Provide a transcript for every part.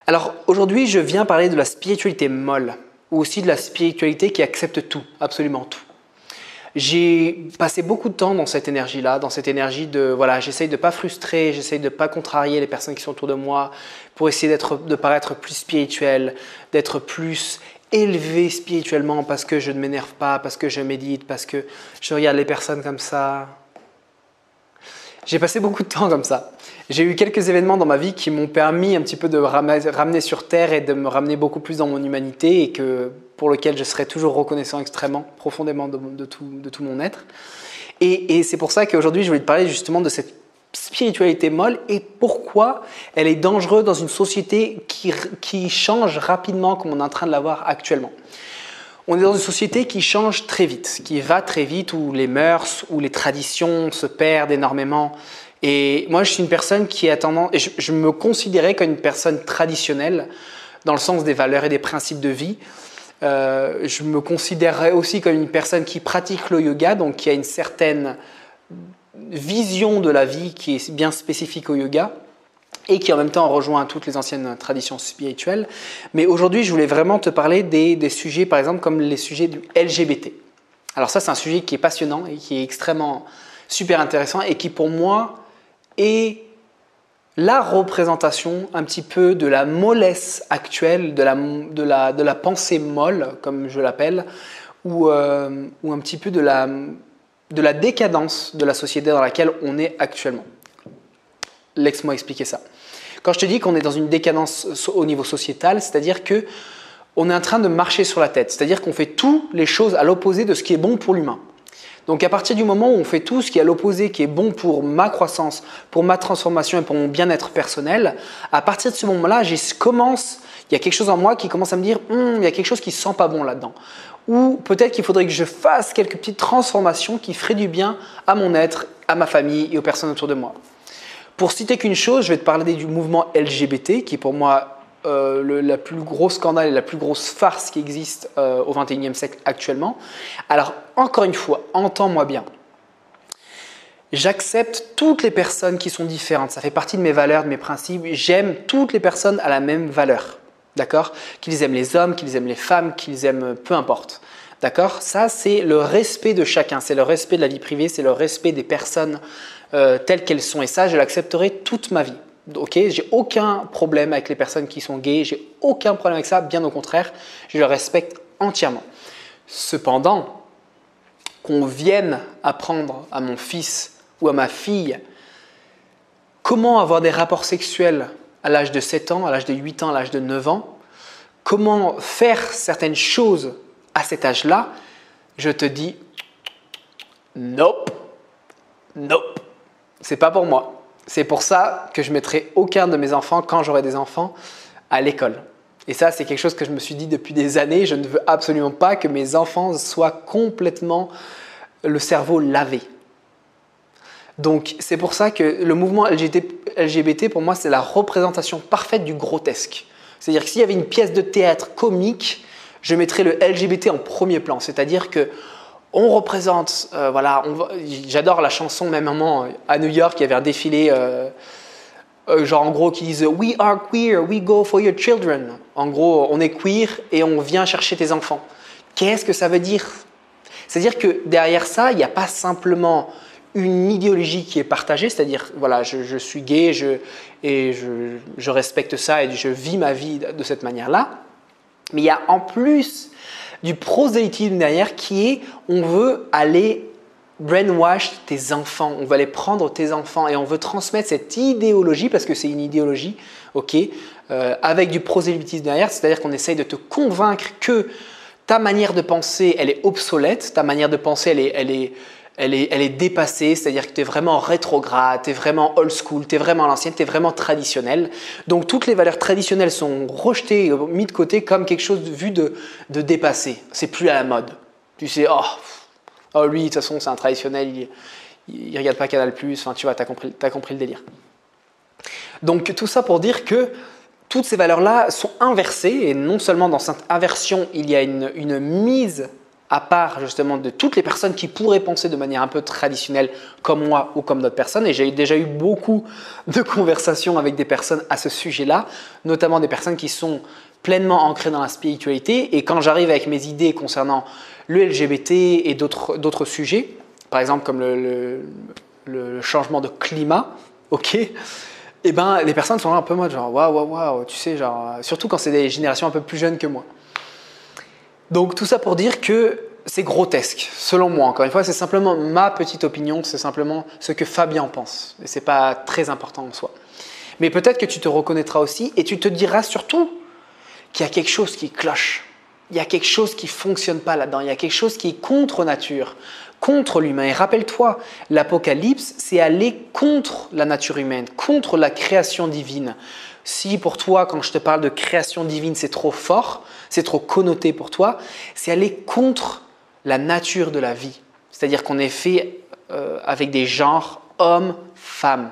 Alors aujourd'hui, je viens parler de la spiritualité molle ou aussi de la spiritualité qui accepte tout, absolument tout. J'ai passé beaucoup de temps dans cette énergie-là, dans cette énergie de voilà, j'essaye de ne pas frustrer, j'essaye de ne pas contrarier les personnes qui sont autour de moi pour essayer de paraître plus spirituel, d'être plus élevé spirituellement parce que je ne m'énerve pas, parce que je médite, parce que je regarde les personnes comme ça. J'ai passé beaucoup de temps comme ça. J'ai eu quelques événements dans ma vie qui m'ont permis un petit peu de ramener sur terre et de me ramener beaucoup plus dans mon humanité et pour lequel je serai toujours reconnaissant extrêmement, profondément de tout mon être. Et c'est pour ça qu'aujourd'hui, je voulais te parler justement de cette spiritualité molle et pourquoi elle est dangereuse dans une société qui change rapidement comme on est en train de l'avoir actuellement. On est dans une société qui change très vite, qui va très vite, où les mœurs, où les traditions se perdent énormément. Et moi, je suis une personne qui a tendance, et je me considérais comme une personne traditionnelle dans le sens des valeurs et des principes de vie. Je me considérais aussi comme une personne qui pratique le yoga, donc qui a une certaine vision de la vie qui est bien spécifique au yoga et qui en même temps rejoint toutes les anciennes traditions spirituelles. Mais aujourd'hui, je voulais vraiment te parler des sujets, par exemple, comme les sujets du LGBT. Alors ça, c'est un sujet qui est passionnant et qui est extrêmement super intéressant et qui, pour moi, est la représentation un petit peu de la mollesse actuelle, de la pensée molle, comme je l'appelle, ou un petit peu de la décadence de la société dans laquelle on est actuellement. Laisse-moi expliquer ça. Quand je te dis qu'on est dans une décadence au niveau sociétal, c'est-à-dire qu'on est en train de marcher sur la tête, c'est-à-dire qu'on fait toutes les choses à l'opposé de ce qui est bon pour l'humain. Donc à partir du moment où on fait tout ce qui est à l'opposé, qui est bon pour ma croissance, pour ma transformation et pour mon bien-être personnel, à partir de ce moment-là, il y a quelque chose en moi qui commence à me dire il y a quelque chose qui ne sent pas bon là-dedans. Ou peut-être qu'il faudrait que je fasse quelques petites transformations qui feraient du bien à mon être, à ma famille et aux personnes autour de moi. Pour citer qu'une chose, je vais te parler du mouvement LGBT, qui est pour moi la plus grosse scandale et la plus grosse farce qui existe au XXIe siècle actuellement. Alors, encore une fois, entends-moi bien. J'accepte toutes les personnes qui sont différentes. Ça fait partie de mes valeurs, de mes principes. J'aime toutes les personnes à la même valeur. D'accord ? Qu'ils aiment les hommes, qu'ils aiment les femmes, qu'ils aiment peu importe. D'accord ? Ça, c'est le respect de chacun. C'est le respect de la vie privée, c'est le respect des personnes telles qu'elles sont. Et ça, je l'accepterai toute ma vie. Ok, j'ai aucun problème avec les personnes qui sont gays, j'ai aucun problème avec ça, bien au contraire, je le respecte entièrement. Cependant, qu'on vienne apprendre à mon fils ou à ma fille comment avoir des rapports sexuels à l'âge de 7 ans, à l'âge de 8 ans, à l'âge de 9 ans, comment faire certaines choses à cet âge-là, je te dis nope, nope, c'est pas pour moi. C'est pour ça que je ne mettrai aucun de mes enfants, quand j'aurai des enfants, à l'école. Et ça, c'est quelque chose que je me suis dit depuis des années. Je ne veux absolument pas que mes enfants soient complètement le cerveau lavé. Donc, c'est pour ça que le mouvement LGBT, pour moi, c'est la représentation parfaite du grotesque. C'est-à-dire que s'il y avait une pièce de théâtre comique, je mettrais le LGBT en premier plan. C'est-à-dire que on représente, j'adore la chanson, même à New York, il y avait un défilé, genre en gros qui disent « We are queer, we go for your children ». En gros, on est queer et on vient chercher tes enfants. Qu'est-ce que ça veut dire ? C'est-à-dire que derrière ça, il n'y a pas simplement une idéologie qui est partagée, c'est-à-dire voilà, je suis gay je respecte ça et je vis ma vie de cette manière-là, mais il y a en plus du prosélytisme derrière qui est on veut aller brainwash tes enfants, on va aller prendre tes enfants et on veut transmettre cette idéologie parce que c'est une idéologie, ok, avec du prosélytisme derrière, c'est-à-dire qu'on essaye de te convaincre que ta manière de penser elle est obsolète, ta manière de penser elle est dépassée, c'est-à-dire que tu es vraiment rétrograde, tu es vraiment old school, tu es vraiment à l'ancienne, tu es vraiment traditionnel. Donc toutes les valeurs traditionnelles sont rejetées, mises de côté comme quelque chose vu de dépassé. C'est plus à la mode. Tu sais, lui, de toute façon, c'est un traditionnel, il regarde pas Canal+, enfin, tu vois, t'as compris le délire. Donc tout ça pour dire que toutes ces valeurs-là sont inversées et non seulement dans cette inversion, il y a une mise à part justement de toutes les personnes qui pourraient penser de manière un peu traditionnelle comme moi ou comme d'autres personnes. Et j'ai déjà eu beaucoup de conversations avec des personnes à ce sujet-là, notamment des personnes qui sont pleinement ancrées dans la spiritualité. Et quand j'arrive avec mes idées concernant le LGBT et d'autres sujets, par exemple comme le changement de climat, ok, et ben les personnes sont là un peu mode genre waouh, tu sais, genre, surtout quand c'est des générations un peu plus jeunes que moi. Donc tout ça pour dire que c'est grotesque, selon moi. Encore une fois, c'est simplement ma petite opinion, c'est simplement ce que Fabien pense. Et ce n'est pas très important en soi. Mais peut-être que tu te reconnaîtras aussi et tu te diras surtout qu'il y a quelque chose qui cloche. Il y a quelque chose qui ne fonctionne pas là-dedans. Il y a quelque chose qui est contre nature, contre l'humain. Et rappelle-toi, l'Apocalypse, c'est aller contre la nature humaine, contre la création divine. Si pour toi, quand je te parle de création divine, c'est trop fort, c'est trop connoté pour toi, c'est aller contre la nature de la vie. C'est-à-dire qu'on est fait avec des genres hommes, femmes.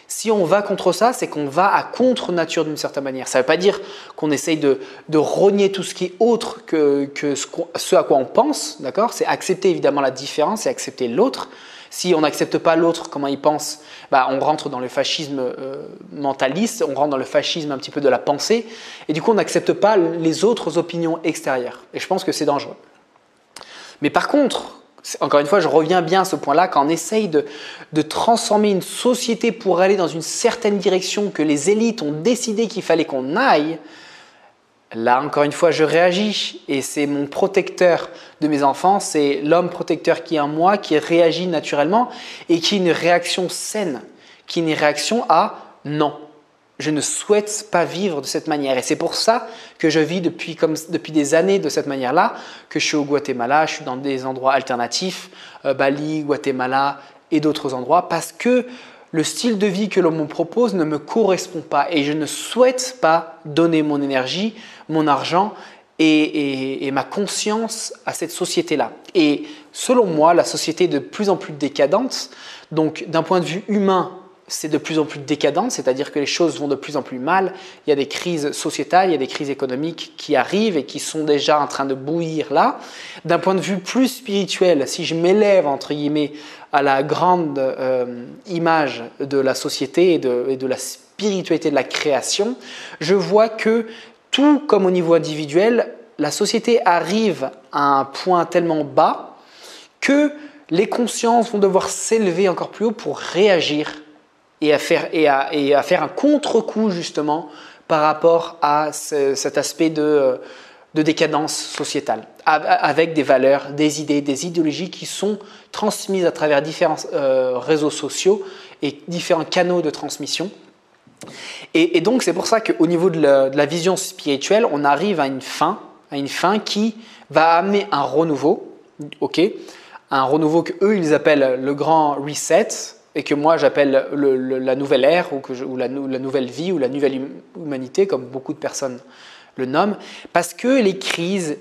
Si on va contre ça, c'est qu'on va à contre-nature d'une certaine manière. Ça ne veut pas dire qu'on essaye de rogner tout ce qui est autre que ce à quoi on pense, d'accord ? C'est accepter évidemment la différence, c'est accepter l'autre. Si on n'accepte pas l'autre, comment il pense, on rentre dans le fascisme mentaliste, on rentre dans le fascisme un petit peu de la pensée, et du coup on n'accepte pas les autres opinions extérieures. Et je pense que c'est dangereux. Mais par contre, encore une fois, je reviens bien à ce point-là, quand on essaye de transformer une société pour aller dans une certaine direction que les élites ont décidé qu'il fallait qu'on aille, là, encore une fois, je réagis et c'est mon protecteur de mes enfants, c'est l'homme protecteur qui est en moi, qui réagit naturellement et qui a une réaction saine, qui a une réaction à « non, je ne souhaite pas vivre de cette manière ». Et c'est pour ça que je vis depuis des années de cette manière-là, que je suis au Guatemala, je suis dans des endroits alternatifs, Bali, Guatemala et d'autres endroits, parce que le style de vie que l'on me propose ne me correspond pas et je ne souhaite pas donner mon énergie, mon argent et ma conscience à cette société-là. Et selon moi, la société est de plus en plus décadente. Donc d'un point de vue humain, c'est de plus en plus décadent, c'est-à-dire que les choses vont de plus en plus mal. Il y a des crises sociétales, il y a des crises économiques qui arrivent et qui sont déjà en train de bouillir là. D'un point de vue plus spirituel, si je m'élève entre guillemets à la grande image de la société et de la spiritualité de la création, je vois que tout comme au niveau individuel, la société arrive à un point tellement bas que les consciences vont devoir s'élever encore plus haut pour réagir et à faire un contre-coup justement par rapport à cet aspect de décadence sociétale, avec des valeurs, des idées, des idéologies qui sont transmises à travers différents réseaux sociaux et différents canaux de transmission. Et donc c'est pour ça qu'au niveau de la vision spirituelle, on arrive à une fin qui va amener un renouveau, un renouveau qu'eux ils appellent le grand reset, et que moi j'appelle la nouvelle ère ou la nouvelle vie ou la nouvelle humanité, comme beaucoup de personnes le nomment, parce que les crises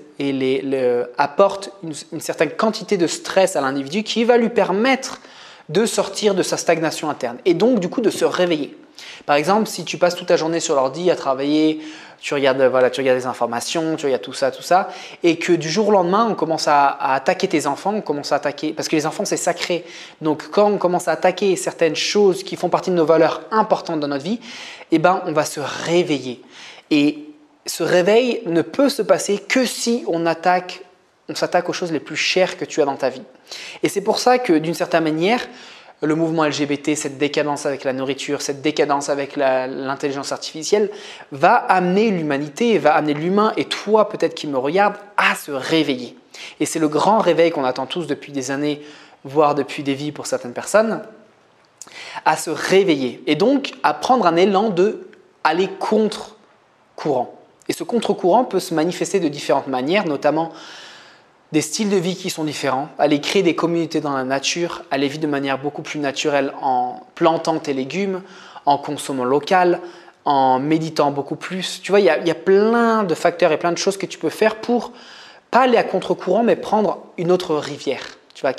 apportent une certaine quantité de stress à l'individu qui va lui permettre de sortir de sa stagnation interne et donc du coup de se réveiller. Par exemple, si tu passes toute ta journée sur l'ordi à travailler, tu regardes des informations, tu regardes tout ça, et que du jour au lendemain, on commence à attaquer tes enfants, parce que les enfants c'est sacré. Donc quand on commence à attaquer certaines choses qui font partie de nos valeurs importantes dans notre vie, on va se réveiller. Et ce réveil ne peut se passer que si on s'attaque aux choses les plus chères que tu as dans ta vie. Et c'est pour ça que d'une certaine manière, le mouvement LGBT, cette décadence avec la nourriture, cette décadence avec l'intelligence artificielle va amener l'humanité, va amener l'humain et toi peut-être qui me regarde à se réveiller. Et c'est le grand réveil qu'on attend tous depuis des années, voire depuis des vies pour certaines personnes, à se réveiller et donc à prendre un élan de aller contre courant. Et ce contre-courant peut se manifester de différentes manières, notamment des styles de vie qui sont différents, aller créer des communautés dans la nature, aller vivre de manière beaucoup plus naturelle en plantant tes légumes, en consommant local, en méditant beaucoup plus. Tu vois, il y a plein de facteurs et plein de choses que tu peux faire pour pas aller à contre-courant, mais prendre une autre rivière. Tu vas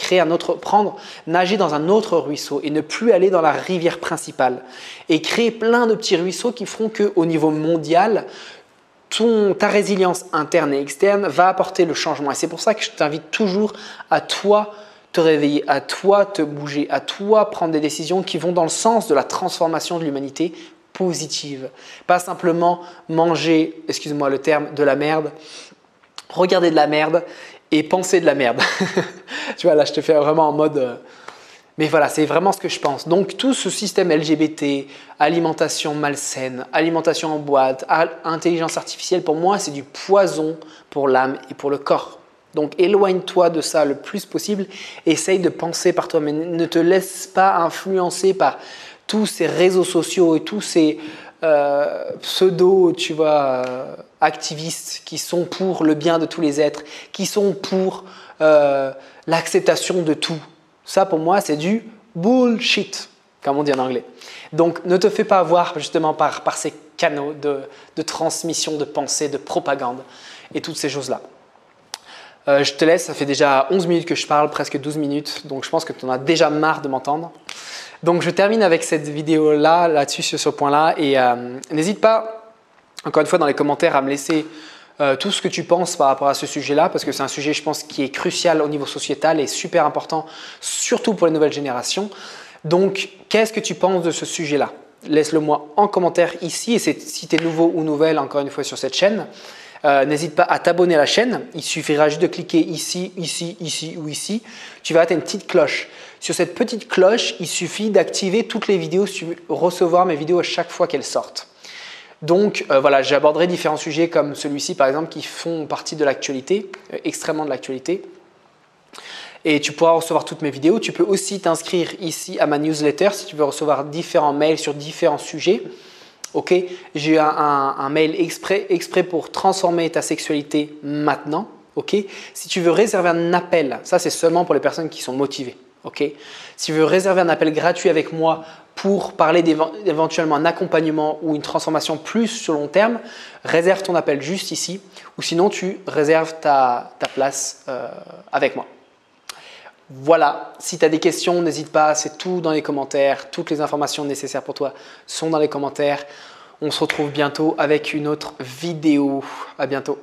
nager dans un autre ruisseau et ne plus aller dans la rivière principale. Et créer plein de petits ruisseaux qui feront qu'au niveau mondial, ta résilience interne et externe va apporter le changement. Et c'est pour ça que je t'invite toujours à toi te réveiller, à toi te bouger, à toi prendre des décisions qui vont dans le sens de la transformation de l'humanité positive. Pas simplement manger, excuse-moi le terme, de la merde, regarder de la merde et penser de la merde. Tu vois, là je te fais vraiment en mode… Mais voilà, c'est vraiment ce que je pense. Donc tout ce système LGBT, alimentation malsaine, alimentation en boîte, intelligence artificielle, pour moi c'est du poison pour l'âme et pour le corps. Donc éloigne-toi de ça le plus possible, essaye de penser par toi, mais ne te laisse pas influencer par tous ces réseaux sociaux et tous ces pseudo, tu vois, activistes qui sont pour le bien de tous les êtres, qui sont pour l'acceptation de tout. Ça, pour moi, c'est du bullshit, comme on dit en anglais. Donc, ne te fais pas avoir justement par ces canaux de transmission, de pensée, de propagande et toutes ces choses-là. Je te laisse, ça fait déjà 11 minutes que je parle, presque 12 minutes, donc je pense que tu en as déjà marre de m'entendre. Donc, je termine avec cette vidéo-là, là-dessus, sur ce point-là, et n'hésite pas, encore une fois, dans les commentaires, à me laisser tout ce que tu penses par rapport à ce sujet-là, parce que c'est un sujet, je pense, qui est crucial au niveau sociétal et super important, surtout pour les nouvelles générations. Donc, qu'est-ce que tu penses de ce sujet-là? Laisse-le moi en commentaire ici, et si tu es nouveau ou nouvelle, encore une fois, sur cette chaîne, n'hésite pas à t'abonner à la chaîne. Il suffira juste de cliquer ici, ici, ici ou ici. Tu vas atteindre une petite cloche. Sur cette petite cloche, il suffit d'activer toutes les vidéos si tu veux recevoir mes vidéos à chaque fois qu'elles sortent. Donc voilà, j'aborderai différents sujets comme celui-ci par exemple qui font partie de l'actualité, extrêmement de l'actualité. Et tu pourras recevoir toutes mes vidéos. Tu peux aussi t'inscrire ici à ma newsletter si tu veux recevoir différents mails sur différents sujets. Ok, j'ai un mail exprès pour transformer ta sexualité maintenant. Ok, si tu veux réserver un appel, ça c'est seulement pour les personnes qui sont motivées. Ok, si tu veux réserver un appel gratuit avec moi pour parler d'éventuellement un accompagnement ou une transformation plus sur long terme, réserve ton appel juste ici ou sinon tu réserves ta place avec moi. Voilà, si tu as des questions, n'hésite pas, c'est tout dans les commentaires. Toutes les informations nécessaires pour toi sont dans les commentaires. On se retrouve bientôt avec une autre vidéo. À bientôt.